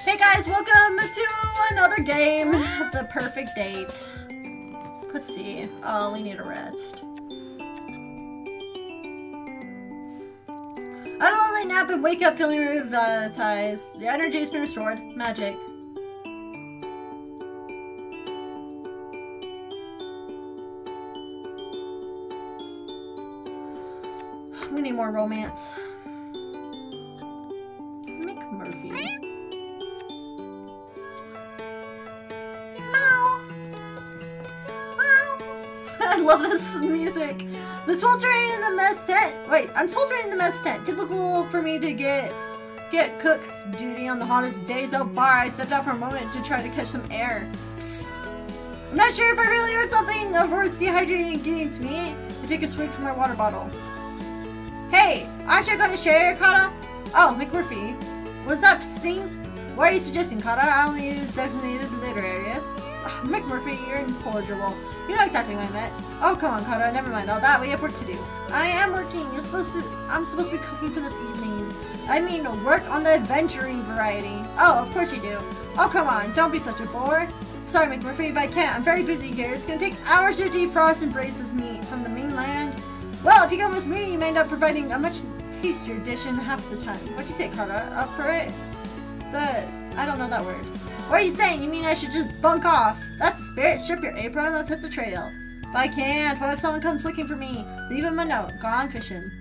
Hey guys, welcome to another game of the Purrfect Date. Let's see. Oh, we need a rest. I don't late nap and wake up feeling revitalized. The energy has been restored. Magic. We need more romance. Murphy. I love this music. The sweltering in the mess tent. Wait, I'm sweltering in the mess tent. Typical for me to get cook duty on the hottest day so far. I stepped out for a moment to try to catch some air. Psst. I'm not sure if I really heard something of words dehydrating and getting to me. I take a swig from my water bottle. Hey, aren't you going to share, Kata? Oh, McMurphy. What's up, Sting? What are you suggesting, Kata? I only use designated litter areas. McMurphy, you're incorrigible. You know exactly what I meant. Oh, come on, Kata. Never mind all that. We have work to do. I am working. I'm supposed to be cooking for this evening. I mean, work on the adventuring variety. Oh, of course you do. Oh, come on. Don't be such a bore. Sorry, McMurphy, but I can't. I'm very busy here. It's going to take hours to defrost and braise this meat from the mainland. Well, if you come with me, you may end up providing a much tastier dish in half the time. What'd you say, Kata? Up for it? I don't know that word. What are you saying? You mean I should just bunk off? That's the spirit. Strip your apron. Let's hit the trail. But I can't. What if someone comes looking for me? Leave him a note. Gone fishing.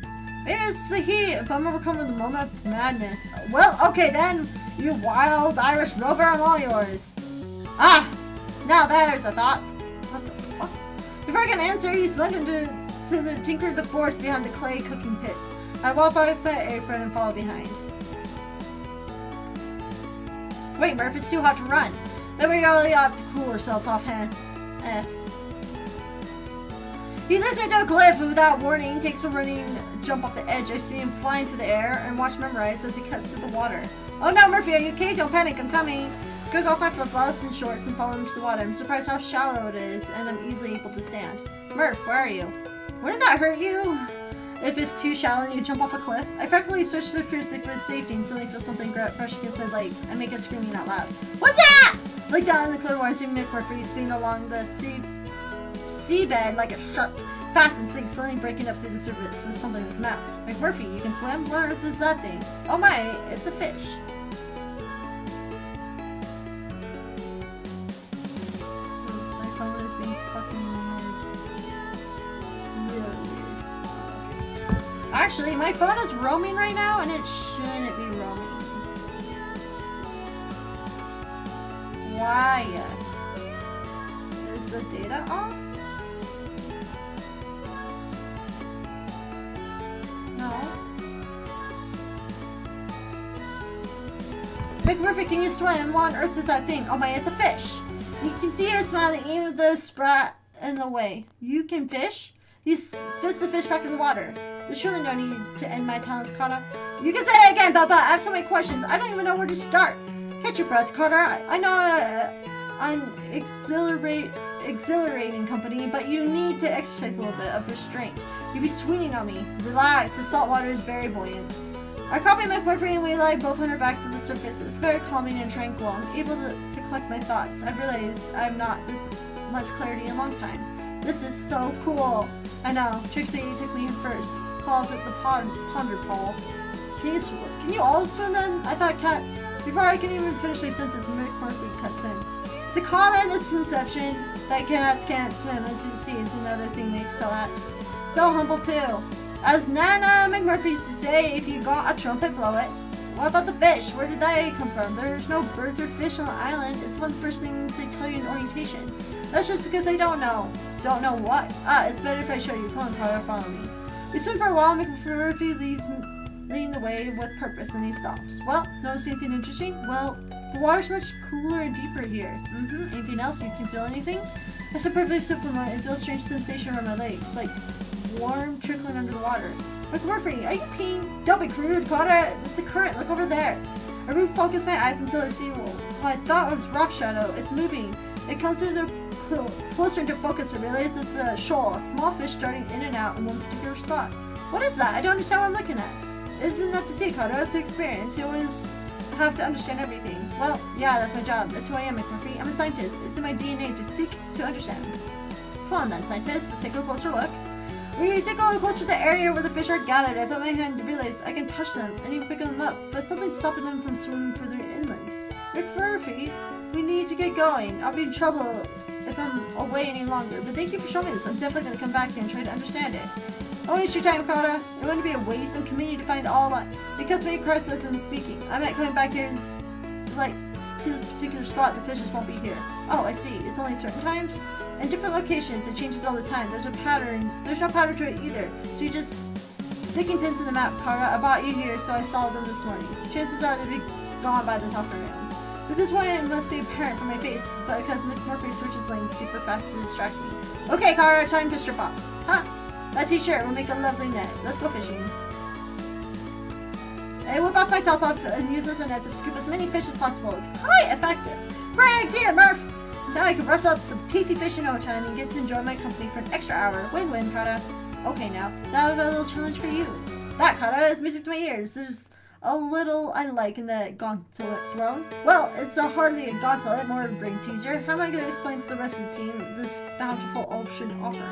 Maybe it's the heat. If I'm overcome with a moment of madness. Well, okay then. You wild Irish rover, I'm all yours. Ah! Now there's a thought. What the fuck? Before I can answer, he slunk into the tinker of the forest behind the clay cooking pits. I walk by with my apron and follow behind. Wait, Murph, it's too hot to run. Then we really have to cool ourselves off, huh? He leads me to a cliff and without warning takes a running jump off the edge. I see him flying through the air and watch memorize as he cuts through the water. Oh no, Murphy, are you okay? Don't panic, I'm coming. Go off my flip-flops and shorts and follow him to the water. I'm surprised how shallow it is and I'm easily able to stand. Murph, where are you? Wouldn't that hurt you? If it's too shallow and you jump off a cliff? I frequently search so fiercely for his safety and suddenly feel something brush against my legs. I make a screaming out loud. What's that? Look down in the clear water, see McMurphy speeding along the seabed like a shark. Fast and sleek, suddenly breaking up through the surface with something in his mouth. McMurphy, you can swim? What on earth is that thing? Oh my, it's a fish. My phone is being fucking Actually, my phone is roaming right now, and it shouldn't be roaming. Why? Is the data off? No. McMurphy, can you swim? What on earth is that thing? Oh my, it's a fish. You can see it smiling even with the sprat in the way. You can fish? He spits the fish back in the water. There's surely no need to end my talents, Kata. You can say it again, Baba. I have so many questions. I don't even know where to start. Catch your breath, Kata. I know I'm exhilarating company, but you need to exercise a little bit of restraint. You'll be swinging on me. Relax. The salt water is very buoyant. I copy McMurphy and we lie both on our backs to the surface. It's very calming and tranquil. I'm able to collect my thoughts. I realize I have not this much clarity in a long time. This is so cool. I know. Trixie took me first. Calls it the ponder pole. Can you all swim then? I thought cats. Before I can even finish my sentence, McMurphy cuts in. It's a common misconception that cats can't swim. As you see, it's another thing we excel at. So humble too. As Nana McMurphy used to say, if you got a trumpet, blow it. What about the fish? Where did they come from? There's no birds or fish on the island. It's one of the first things they tell you in orientation. That's just because they don't know. Don't know what? It's better if I show you. Come on, Carter, follow me. We swim for a while, McMurphy leading the way with purpose, and he stops. Well, notice anything interesting? Well, the water's much cooler and deeper here. Anything else? You can feel anything? I sit perfectly still for a moment and feel a strange sensation around my legs, like warm trickling under the water. McMurphy, are you peeing? Don't be crude, Carter. It's a current. Look over there. I refocus my eyes until I see what I thought was rock shadow. It's moving. It comes closer to focus. I realize it's a shoal, a small fish darting in and out in one particular spot. What is that? I don't understand what I'm looking at. It isn't enough to see, Carter. To experience, you always have to understand everything. Well, yeah, that's my job. That's who I am, McMurphy. I'm a scientist. It's in my DNA to seek to understand. Come on then, scientist. Let's take a closer look. We take a little closer to the area where the fish are gathered. I put my hand to realize I can touch them and even pick them up, but something's stopping them from swimming further inland. McMurphy, we need to get going. I'll be in trouble if I'm away any longer, but thank you for showing me this. I'm definitely going to come back here and try to understand it. Don't waste your time, Kara. It wouldn't be a waste. I'm committed to find all that. Because when you cried as I'm speaking, I meant coming back here and, like, to this particular spot, the fishes won't be here. Oh, I see. It's only certain times? In different locations, it changes all the time. There's a pattern. There's no pattern to it either. So you're just sticking pins in the map, Kara. I brought you here, so I saw them this morning. Chances are they'll be gone by this afternoon. But this one it must be apparent from my face, but because McMurphy switches lanes super fast to distract me. Okay, Kara, time to strip off. Huh? That t-shirt will make a lovely net. Let's go fishing. I whip off my top off and use this net to scoop as many fish as possible. It's quite effective. Great idea, Murph! Now I can rustle up some tasty fish in no time and get to enjoy my company for an extra hour. Win-win, Kara. Okay, now, that was a little challenge for you. That, Kara, is music to my ears. There's a little I like in the gauntlet throne. Well, it's hardly a gauntlet, more of a brain teaser. How am I going to explain to the rest of the team this bountiful ocean offering?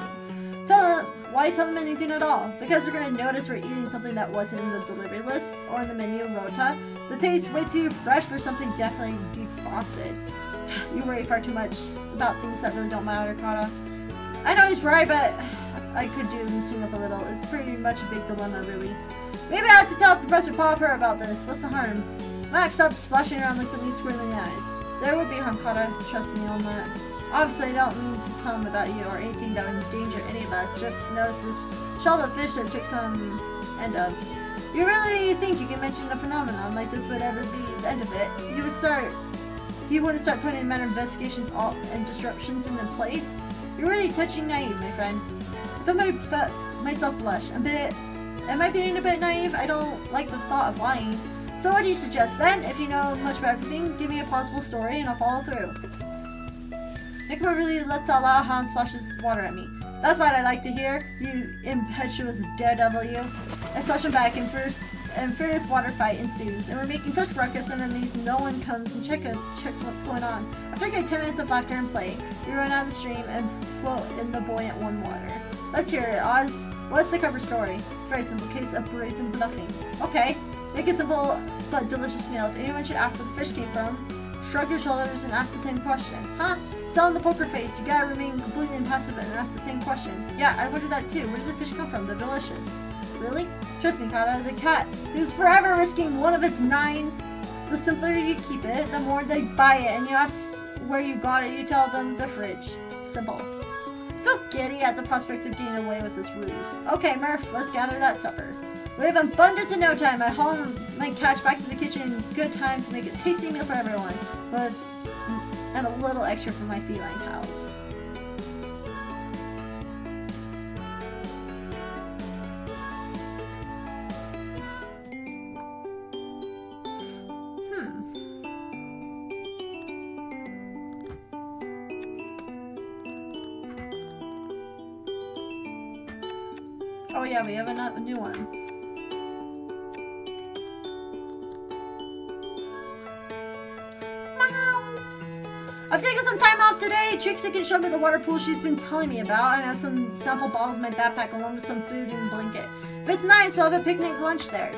Why tell them anything at all? Because they're going to notice we're eating something that wasn't in the delivery list or in the menu rota. The taste's way too fresh for something definitely defrosted. You worry far too much about things that really don't matter, Kara. I know he's right, but I could do loosen up a little. It's pretty much a big dilemma, really. Maybe I have to tell Professor Popper about this. What's the harm? Max stops splashing around like something squirrely in the eyes. There would be harm, Kara. Trust me on that. Obviously, I don't mean to tell him about you or anything that would endanger any of us. Just notice this shell of fish that took some end of. You really think you can mention a phenomenon like this would ever be the end of it? You wouldn't start putting in matter investigations and disruptions into place? You're really touching naive, my friend. I felt myself blush. Am I being a bit naive? I don't like the thought of lying. So what do you suggest then? If you know much about everything, give me a plausible story and I'll follow through. Nickmore really lets out loud how and splashes water at me. That's what I like to hear, you impetuous daredevil, you. I splash him back and furious water fight ensues, and we're making such ruckus underneath no one comes and checks what's going on. After a good 10 minutes of laughter and play, we run out of the stream and float in the buoyant warm water. Let's hear it, Oz. What's the cover story? It's very simple, case of brazen bluffing. Okay, make a simple but delicious meal. If anyone should ask where the fish came from, shrug your shoulders and ask the same question. Huh? Sell in the poker face. You gotta remain completely impassive and ask the same question. Yeah, I wondered that too. Where did the fish come from? They're delicious. Really? Trust me, Kara, the cat, who's forever risking one of its 9. The simpler you keep it, the more they buy it, and you ask where you got it, you tell them the fridge. Simple. I feel giddy at the prospect of getting away with this ruse. Okay, Murph, let's gather that supper. We have abundance in no time. I haul my catch back to the kitchen in good time to make a tasty meal for everyone, and a little extra for my feline pals. Oh yeah, we have a new one. I've taken some time off today. Trixie can show me the water pool she's been telling me about, and I have some sample bottles in my backpack along with some food and a blanket. If it's nice, we'll have a picnic lunch there.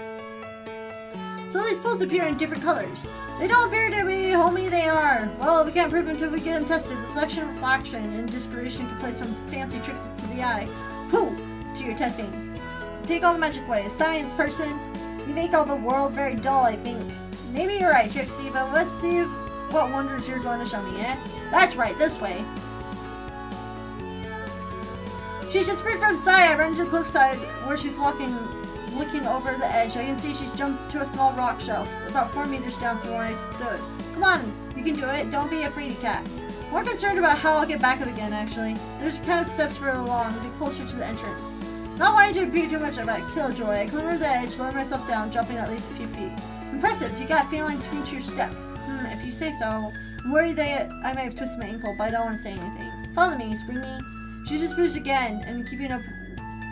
So these pools appear in different colors. They don't appear to be, homie, they are. Well, we can't prove them until we get them tested. Reflection, and dispiration can play some fancy tricks to the eye. Pooh! To your testing. Take all the magic away. Science person, you make all the world very dull, I think. Maybe you're right, Trixie, but let's see what wonders you're going to show me, eh? That's right, this way. She's just free from sight. I ran to the cliffside where she's walking, looking over the edge. I can see she's jumped to a small rock shelf, about 4 meters down from where I stood. Come on, you can do it. Don't be a fraidy cat. More concerned about how I'll get back up again, actually. There's kind of steps further along, to be closer to the entrance. Not wanting to appear too much of a killjoy, I climb over the edge, lower myself down, jumping at least a few feet. Impressive, you got feline spring to your step. If you say so. I'm worried that I might have twisted my ankle, but I don't want to say anything. Follow me, Springy. She's just bruised again, and keeping up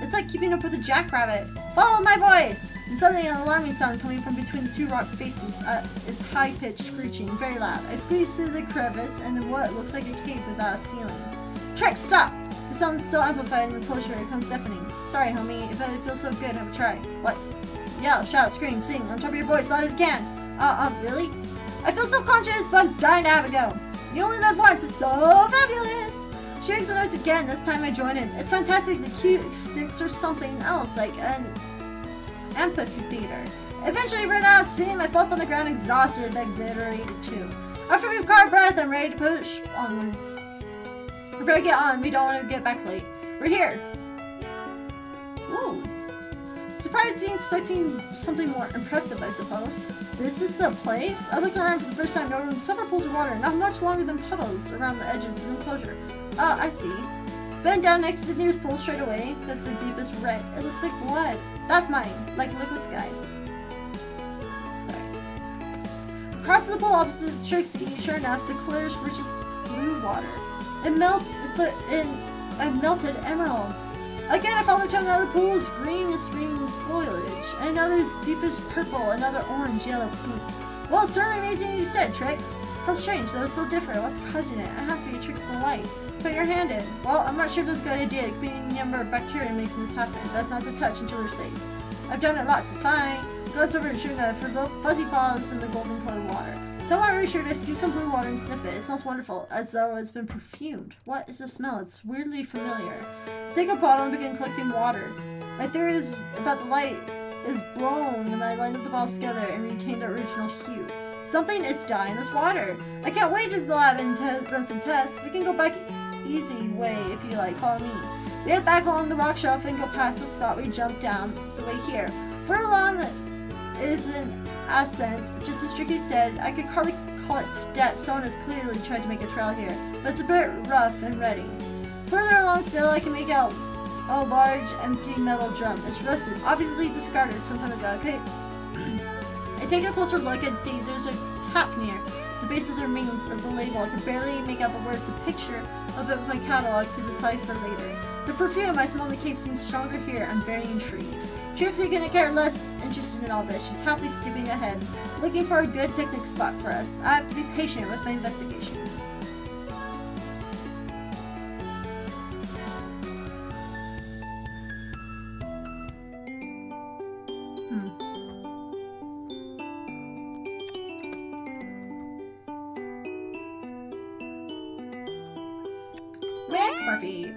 It's like keeping up with a jackrabbit. Follow my voice! And suddenly an alarming sound coming from between the two rock faces. It's high-pitched screeching, very loud. I squeeze through the crevice and what looks like a cave without a ceiling. Trick, stop! It sounds so amplified in the closer, it becomes deafening. Sorry, homie, if it feels so good, have a try. What? Yell, shout, scream, sing, on top of your voice, loud as you can. Really? I feel self-conscious, but I'm dying to have a go. You only live once, it's so fabulous! She makes the noise again, this time I join in. It's fantastic, the cue sticks or something else, like an amphitheater. Eventually, ran out of steam, I flop on the ground, exhausted, but exhilarated too. After we've caught our breath, I'm ready to push onwards. We better get on, we don't want to get back late. We're here! Ooh. Surprised, expecting something more impressive, I suppose. This is the place? I looked around for the first time, noting several pools of water, not much longer than puddles around the edges of the enclosure. I see. Bend down next to the nearest pool straight away. That's the deepest red. It looks like blood. That's mine, like liquid sky. Sorry. Across the pool opposite Trixie, sure enough, the clearest, richest blue water. It's melted emeralds. Again, I followed to another pool, it's green and streaming foliage, and another's deepest purple, another orange, yellow, pink. Well, it's certainly amazing you said, Trix. How strange, though it's so different. What's causing it? It has to be a trick of the light. Put your hand in. Well, I'm not sure if this is a good idea. It could be a number of bacteria making this happen. Best not to touch until we're safe. I've done it lots, it's fine. Glance over and sure enough, for both fuzzy paws in the golden colored water. Somewhat reassured, I scoop some blue water and sniff it. It smells wonderful, as though it's been perfumed. What is the smell? It's weirdly familiar. Take a bottle and begin collecting water. My theory is about the light is blown when I line up the bottles together and retain their original hue. Something is dyeing this water. I can't wait to the lab and run some tests. We can go back easy way if you like. Follow me. We head back along the rock shelf and go past the spot we jumped down the way here. Further along is an ascent, just as Tricky said. I could hardly call it steps. Someone has clearly tried to make a trail here, but it's a bit rough and ready. Further along still, I can make out a large empty metal drum. It's rusted, obviously discarded some time ago. Okay. I take a closer look and see there's a tap near the base of the remains of the label. I could barely make out the words. A picture of it with my catalog to decipher later. The perfume I smell in the cave seems stronger here. I'm very intrigued. Trixie couldn't care less interested in all this. She's happily skipping ahead, looking for a good picnic spot for us. I have to be patient with my investigations. Murphy.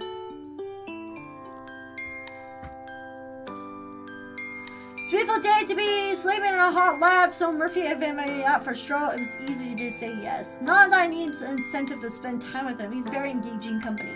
It's a beautiful day to be sleeping in a hot lab, so Murphy invited me out for a stroll. It was easy to say yes. Not that I need an incentive to spend time with him. He's very engaging company.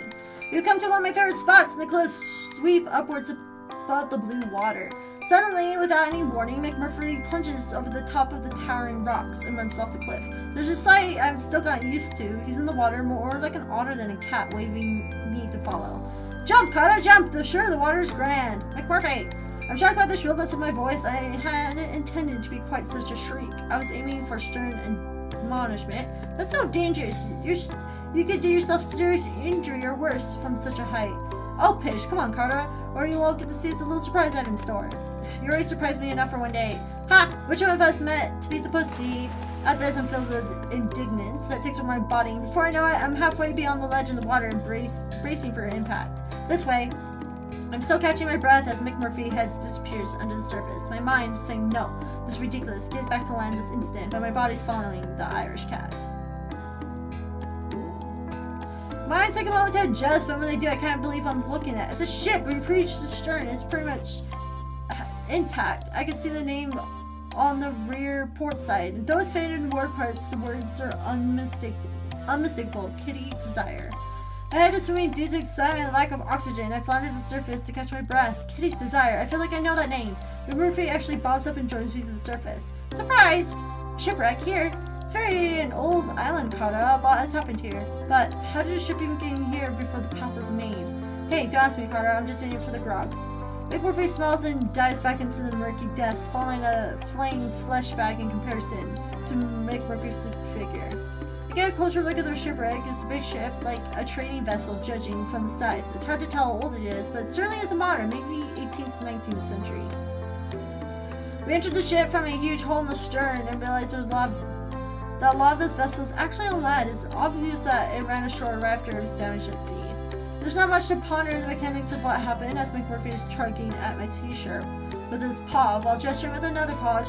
We've come to one of my favorite spots, and the cliffs sweep upwards above the blue water. Suddenly, without any warning, McMurphy plunges over the top of the towering rocks and runs off the cliff. There's a sight I've still gotten used to. He's in the water, more like an otter than a cat, waving me to follow. Jump, Kata, jump! Sure, the water's grand. McMurphy! I'm shocked by the shrillness of my voice. I hadn't intended to be quite such a shriek. I was aiming for stern admonishment. That's so dangerous. You could do yourself serious injury or worse from such a height. Oh, pish, come on, Carter, or you won't get to see the little surprise I have in store. You already surprised me enough for one day. Ha! Which one of us meant to beat the pussy? At this, I'm filled with indignance that takes over my body. Before I know it, I'm halfway beyond the ledge in the water and bracing for impact. This way. I'm still catching my breath as McMurphy heads disappears under the surface. My mind is saying, no, this is ridiculous. Get back to land this instant. But my body's following the Irish cat. Mine take a moment to adjust, but when they do, I can't believe I'm looking at. It's a ship. We reached the stern. It's pretty much intact. I can see the name on the rear port side. Though it's faded in word parts, the words are unmistakable. Kitty Desire. I had to swim due to excitement and lack of oxygen. I floundered to the surface to catch my breath. Kitty's Desire. I feel like I know that name. McMurphy actually bobs up and joins me to the surface. Surprised! Shipwreck here. Very an old island, Kata. A lot has happened here. But how did a ship even get here before the path was made? Hey, don't ask me, Kata. I'm just in here for the grog. McMurphy smiles and dives back into the murky depths, falling a flaying flesh bag in comparison to McMurphy's figure. You get a closer look at their shipwreck. It's a big ship, like a trading vessel, judging from the size. It's hard to tell how old it is, but it certainly is a modern, maybe 18th, 19th century. We entered the ship from a huge hole in the stern and realized there's a lot of this vessel is actually on land. It's obvious that it ran ashore right after it was damaged at sea. There's not much to ponder the mechanics of what happened as McMurphy is tugging at my t-shirt with his paw while gesturing with another paw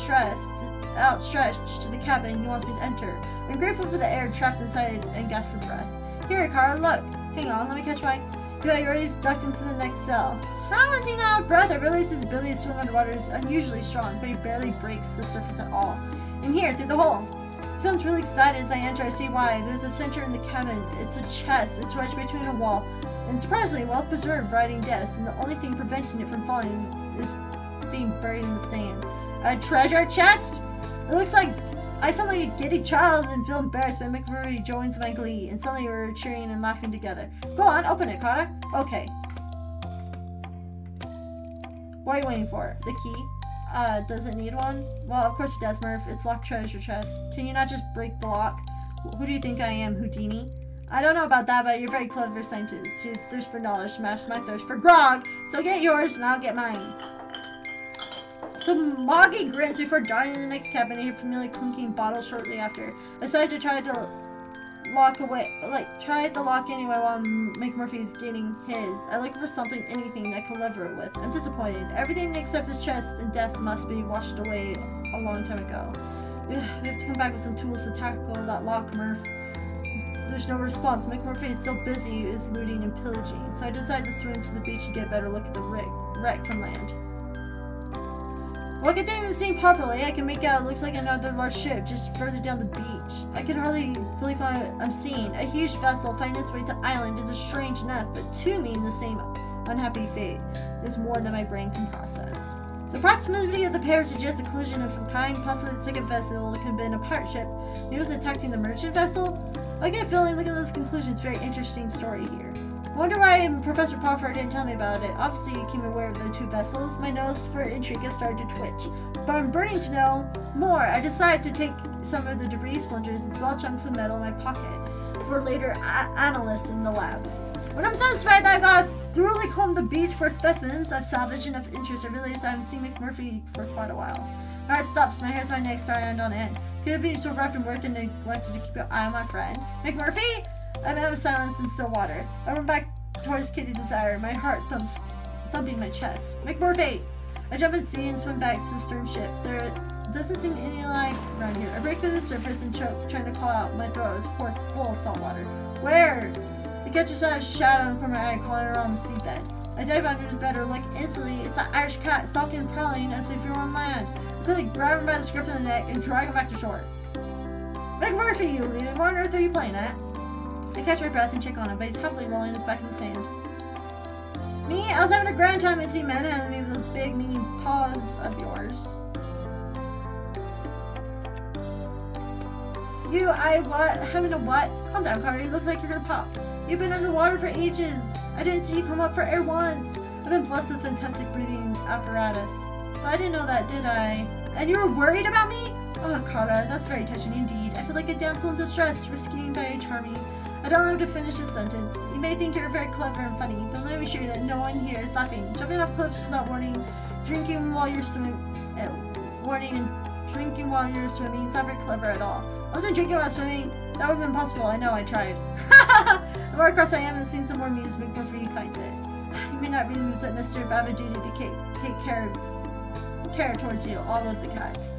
outstretched to the cabin he wants me to enter. I'm grateful for the air trapped inside and gasp for breath. Here, Kara, look. Hang on, let me catch my... Yeah, he already ducked into the next cell. How is he not out of breath? I realize his ability to swim underwater is unusually strong, but he barely breaks the surface at all. In here, through the hole. He sounds really excited as I enter. I see why. There's a center in the cabin. It's a chest. It's wedged between a wall and surprisingly well preserved, writing desk, and the only thing preventing it from falling is being buried in the sand. A treasure chest? It looks like I sound like a giddy child and feel embarrassed, but McMurray joins my glee, and suddenly we're cheering and laughing together. Go on, open it, Carter. Okay. What are you waiting for? The key? Does it need one? Well, of course it does, Murph. It's locked treasure chest. Can you not just break the lock? Who do you think I am, Houdini? I don't know about that, but you're a very clever scientist. Your thirst for knowledge smashed my thirst for grog. So get yours and I'll get mine. The Moggy grins before darting in the next cabin and hear familiar clinking bottle shortly after. I decided to try the lock anyway while McMurphy's getting his. I look for something, anything I can lever it with. I'm disappointed. Everything except his chest and desk must be washed away a long time ago. We have to come back with some tools to tackle that lock, Murph. There's no response. McMurphy is still busy looting and pillaging, so I decided to swim to the beach and get a better look at the wreck from land. While getting the scene properly, I can make out it looks like another large ship just further down the beach. I can hardly believe what I'm seeing. A huge vessel finding its way to island is strange enough, but to me the same unhappy fate is more than my brain can process. The proximity of the pair suggests a collision of some kind, possibly the second vessel could have been a pirate ship. Maybe it was attacking the merchant vessel? I get a feeling, looking at this conclusion, it's a very interesting story here. I wonder why Professor Purrfect didn't tell me about it. Obviously, he became aware of the two vessels. My nose for intrigue has started to twitch. But I'm burning to know more. I decided to take some of the debris splinters and small chunks of metal in my pocket for later analysis in the lab. When I'm satisfied that I got thoroughly combed the beach for specimens I've salvaged enough interest, I realized I haven't seen McMurphy for quite a while. My heart stops. My hairs, my neck started on end. Could have been so rough and worked and neglected to keep an eye on my friend. McMurphy? I met with silence in still water. I went back towards Kitty Desire, my heart thumping my chest. McMurphy! I jump in sea and swim back to the stern ship. There doesn't seem any life around here. I break through the surface and choke, trying to call out. My throat is full of salt water. Where? The catcher saw a shadow in the corner of my eye crawling around the seabed. I dive under his bed or look instantly. It's that Irish cat, stalking and prowling as if you're on land. I quickly grab him by the scruff of the neck and drag him back to shore. McMurphy, you leaving? What on earth are you playing at? I catch my breath and check on him, but he's happily rolling his back in the sand. Me? I was having a grand time with you men and me with those big meaty paws of yours. You, what? Having a what? Calm down, Carter. You look like you're gonna pop. You've been underwater for ages. I didn't see you come up for air once. I've been blessed with fantastic breathing apparatus. But I didn't know that, did I? And you were worried about me? Oh, Carter, that's very touching indeed. I feel like a damsel in distress, rescued by a charming... I don't know how to finish this sentence. You may think you're very clever and funny, but let me assure you that no one here is laughing. Jumping off cliffs without warning, drinking while you're swimming, drinking while you're swimming is not very clever at all. I wasn't drinking while swimming. That would have been impossible. I know, I tried. The more across I am and seen some more music before you find it. You may not realize that Mr. Baba duty to take care towards you, all of the guys.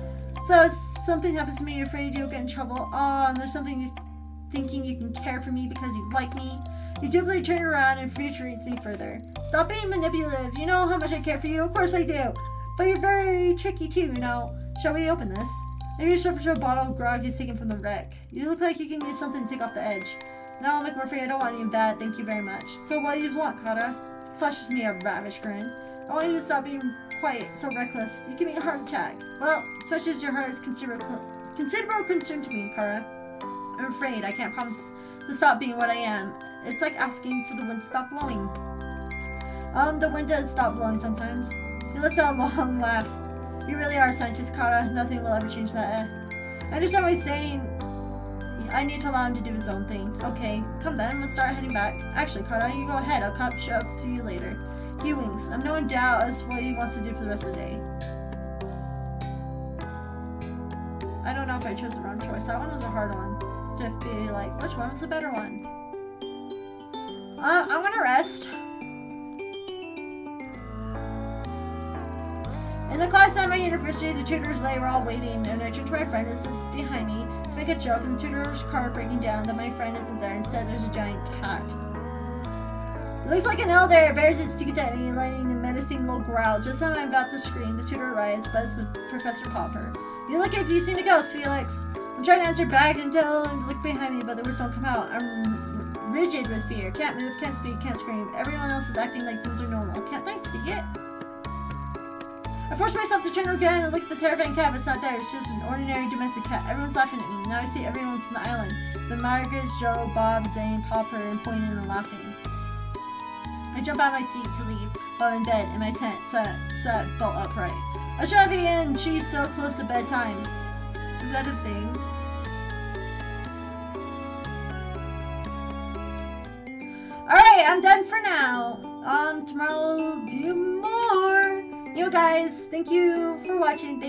So if something happens to me, you're afraid you'll get in trouble. Oh, and there's something you thinking you can care for me because you like me. You dutifully turn around and infuriates me further. Stop being manipulative. You know how much I care for you. Of course I do. But you're very tricky too, you know. Shall we open this? Maybe you should to a bottle of grog he's taken from the wreck. You look like you can use something to take off the edge. No, McMurphy, I don't want any of that. Thank you very much. So what do you want, Kata? Flashes me a ravish grin. I want you to stop being quite so reckless. You give me a heart attack. Well, such as your heart is considerable concern to me, Kara. I'm afraid I can't promise to stop being what I am. It's like asking for the wind to stop blowing. The wind does stop blowing sometimes. He lets out a long laugh. You really are a scientist, Kata. Nothing will ever change that. I understand what he's saying. I need to allow him to do his own thing. Okay, come then, let's start heading back. Actually, Carter, you go ahead. I'll catch up to you later. He winks. I'm no doubt as to what he wants to do for the rest of the day. I don't know if I chose the wrong choice. That one was a hard one. To be like, which one was the better one? I'm gonna rest. In the class at my university, the tutors they were all waiting, and I turned to my friend who sits behind me to make a joke, and the tutor's car breaking down that my friend isn't there. Instead, there's a giant cat. It looks like an owl there. It bares its teeth at me, letting a menacing little growl. Just as I'm about to scream, the tutor arrives, buzz with Professor Popper. You look if you've seen a ghost, Felix. I'm trying to answer back and tell him to look behind me, but the words don't come out. I'm rigid with fear. Can't move, can't speak, can't scream. Everyone else is acting like things are normal. Can't I see it? I forced myself to turn again and look at the terrifying cat, but it's not there. It's just an ordinary domestic cat. Everyone's laughing at me. Now I see everyone from the island. The Margaret, Joe, Bob, Zane, Popper, and pointing and laughing. I jump out of my seat to leave, but I'm in bed in my tent, set bolt upright. I should be in. She's so close to bedtime. Is that a thing? Alright, I'm done for now. Tomorrow we'll do more. You guys, thank you for watching.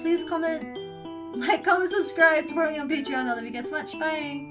Please comment, like, comment, subscribe, support me on Patreon. I love you guys so much. Bye.